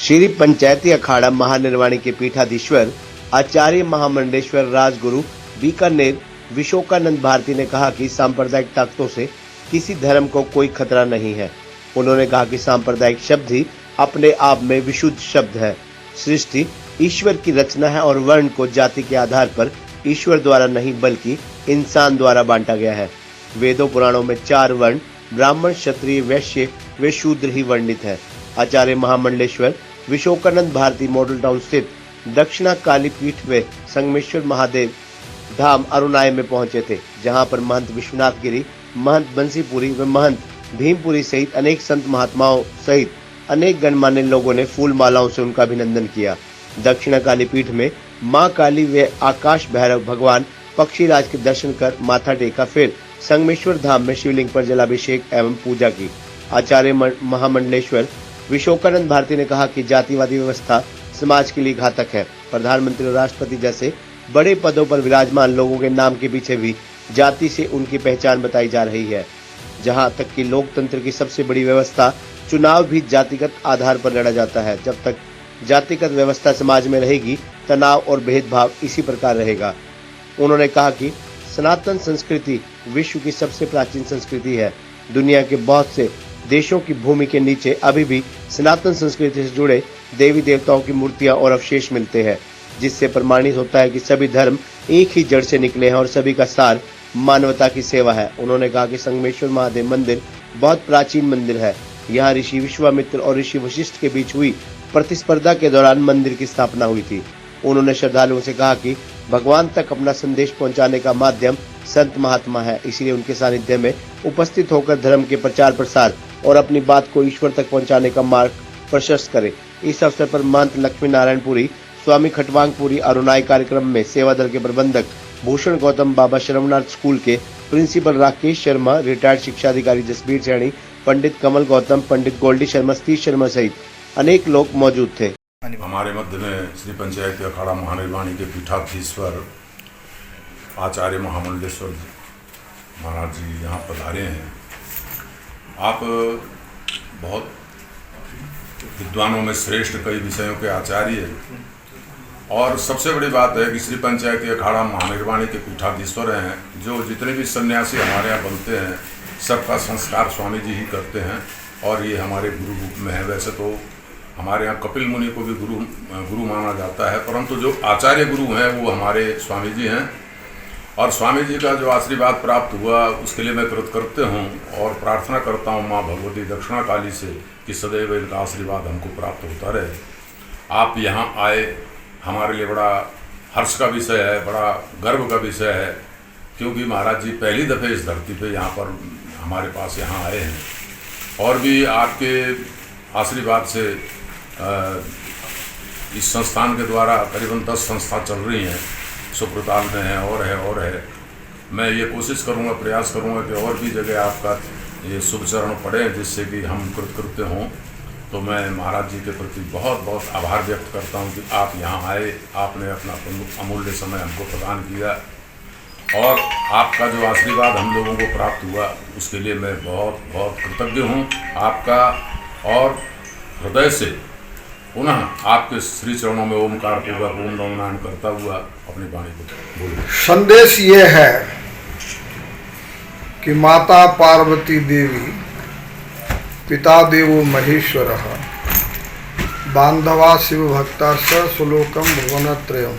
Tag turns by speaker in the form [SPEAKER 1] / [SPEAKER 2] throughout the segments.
[SPEAKER 1] श्री पंचायती अखाड़ा महानिर्वाणी के पीठाधीश्वर आचार्य महामंडलेश्वर राजगुरु बीकानेर विशोकानंद भारती ने कहा कि सांप्रदायिक ताकतों से किसी धर्म को कोई खतरा नहीं है। उन्होंने कहा कि सांप्रदायिक शब्द ही अपने आप में विशुद्ध शब्द है। सृष्टि ईश्वर की रचना है और वर्ण को जाति के आधार पर ईश्वर द्वारा नहीं बल्कि इंसान द्वारा बांटा गया है। वेदों पुराणों में 4 वर्ण ब्राह्मण, क्षत्रिय, वैश्य व शूद्र ही वर्णित है। आचार्य महामंडलेश्वर विशोकानंद भारती मॉडल टाउन स्थित दक्षिणा काली पीठ व संगमेश्वर महादेव धाम अरुणाई में पहुंचे थे, जहां पर महंत विश्वनाथ गिरी, महंत बंसीपुरी व महंत भीमपुरी सहित अनेक संत महात्माओं सहित अनेक गणमान्य लोगों ने फूल मालाओं से उनका अभिनंदन किया। दक्षिणा काली पीठ में मां काली व आकाश भैरव भगवान पक्षीराज के दर्शन कर माथा टेका, फिर संगमेश्वर धाम में शिवलिंग पर जलाभिषेक एवं पूजा की। आचार्य महामंडलेश्वर विशोकानंद भारती ने कहा कि जातिवादी व्यवस्था समाज के लिए घातक है। प्रधानमंत्री और राष्ट्रपति जैसे बड़े पदों पर विराजमान लोगों के नाम के पीछे भी जाति से उनकी पहचान बताई जा रही है। जहां तक कि लोकतंत्र की सबसे बड़ी व्यवस्था चुनाव भी जातिगत आधार पर लड़ा जाता है। जब तक जातिगत व्यवस्था समाज में रहेगी, तनाव और भेदभाव इसी प्रकार रहेगा। उन्होंने कहा कि सनातन संस्कृति विश्व की सबसे प्राचीन संस्कृति है। दुनिया के बहुत से देशों की भूमि के नीचे अभी भी सनातन संस्कृति से जुड़े देवी देवताओं की मूर्तियां और अवशेष मिलते हैं, जिससे प्रमाणित होता है कि सभी धर्म एक ही जड़ से निकले हैं और सभी का सार मानवता की सेवा है। उन्होंने कहा कि संगमेश्वर महादेव मंदिर बहुत प्राचीन मंदिर है। यहाँ ऋषि विश्वामित्र और ऋषि वशिष्ठ के बीच हुई प्रतिस्पर्धा के दौरान मंदिर की स्थापना हुई थी। उन्होंने श्रद्धालुओं से कहा कि भगवान तक अपना संदेश पहुंचाने का माध्यम संत महात्मा है, इसलिए उनके सानिध्य में उपस्थित होकर धर्म के प्रचार प्रसार और अपनी बात को ईश्वर तक पहुंचाने का मार्ग प्रशस्त करें। इस अवसर पर महंत लक्ष्मी नारायण पुरी, स्वामी खटवांगपुरी अरुणाई कार्यक्रम में सेवा दल के प्रबंधक भूषण गौतम, बाबा श्रवणार्थ स्कूल के प्रिंसिपल राकेश शर्मा, रिटायर्ड शिक्षा अधिकारी जसबीर सैनी, पंडित कमल गौतम, पंडित गोल्डी शर्मा, सतीश शर्मा सहित अनेक लोग मौजूद थे।
[SPEAKER 2] हमारे मध्य में श्री पंचायती अखाड़ा महानिर्वाणी के पीठाधीश्वर आचार्य महामंडलेश्वर महाराज जी यहाँ पधारे हैं। आप बहुत विद्वानों में श्रेष्ठ, कई विषयों के आचार्य, और सबसे बड़ी बात है कि श्री पंचायती अखाड़ा महानिर्वाणी के पीठाधीश्वर हैं। जो जितने भी सन्यासी हमारे यहाँ बनते हैं, सबका संस्कार स्वामी जी ही करते हैं और ये हमारे गुरु रूप में है। वैसे तो हमारे यहाँ कपिल मुनि को भी गुरु माना जाता है, परंतु जो आचार्य गुरु हैं वो हमारे स्वामी जी हैं। और स्वामी जी का जो आशीर्वाद प्राप्त हुआ उसके लिए मैं कृतकृत्य हूँ और प्रार्थना करता हूँ माँ भगवती दक्षिणा काली से कि सदैव इनका आशीर्वाद हमको प्राप्त होता रहे। आप यहाँ आए, हमारे लिए बड़ा हर्ष का विषय है, बड़ा गर्व का विषय है, क्योंकि महाराज जी पहली दफ़े इस धरती पे यहाँ पर हमारे पास यहाँ आए हैं। और भी आपके आशीर्वाद से इस संस्थान के द्वारा करीबन 10 संस्था चल रही हैं, सुप्रताल में है और है। मैं ये कोशिश करूँगा, प्रयास करूँगा कि और भी जगह आपका ये शुभ चरण पड़े, जिससे कि हम कृतकृत्य हों। तो मैं महाराज जी के प्रति बहुत बहुत आभार व्यक्त करता हूँ कि आप यहाँ आए, आपने अपना अमूल्य समय हमको प्रदान किया और आपका जो आशीर्वाद हम लोगों को प्राप्त हुआ उसके लिए मैं बहुत बहुत कृतज्ञ हूँ आपका। और हृदय से पुनः आपके श्री चरणों में ओमकार पूर्वक ओम नमो नारायण करता हुआ अपनी वाणी को बोलूं।
[SPEAKER 3] संदेश ये है कि माता पार्वती देवी, पिता देवो महेश्वर, बांधवा शिव भक्ता स सुलोकम भुवनत्रयम्,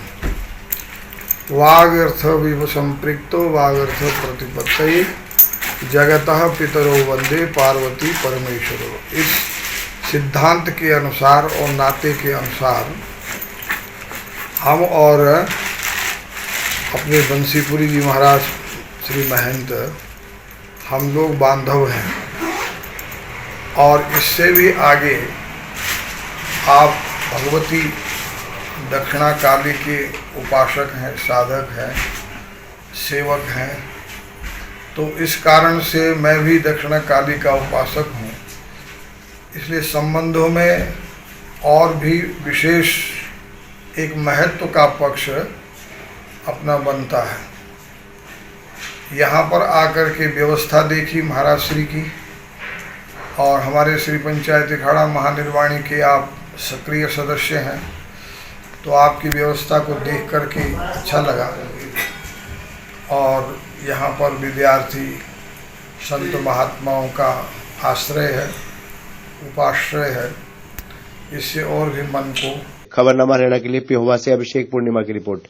[SPEAKER 3] वागर्थ विव संपृक्तो वागर्थ प्रतिपत्तये, जगतः पितरो वंदे पार्वती परमेश्वरो। इस सिद्धांत के अनुसार और नाते के अनुसार हम और अपने बंसीपुरी जी महाराज श्री महंत, हम लोग बांधव हैं। और इससे भी आगे आप भगवती दक्षिणा काली के उपासक हैं, साधक हैं, सेवक हैं। तो इस कारण से मैं भी दक्षिणा काली का उपासक हूँ। इसलिए संबंधों में और भी विशेष एक महत्व का पक्ष अपना बनता है। यहाँ पर आकर के व्यवस्था देखी महाराज श्री की और हमारे श्री पंचायती अखाड़ा महानिर्वाणी के आप सक्रिय सदस्य हैं, तो आपकी व्यवस्था को देख करके अच्छा लगा। और यहाँ पर विद्यार्थी संत महात्माओं का आश्रय है, उपाश्रय है, इससे और भी मन को।
[SPEAKER 1] खबरनामा हरियाणा के लिए पेहोवा से अभिषेक पूर्णिमा की रिपोर्ट।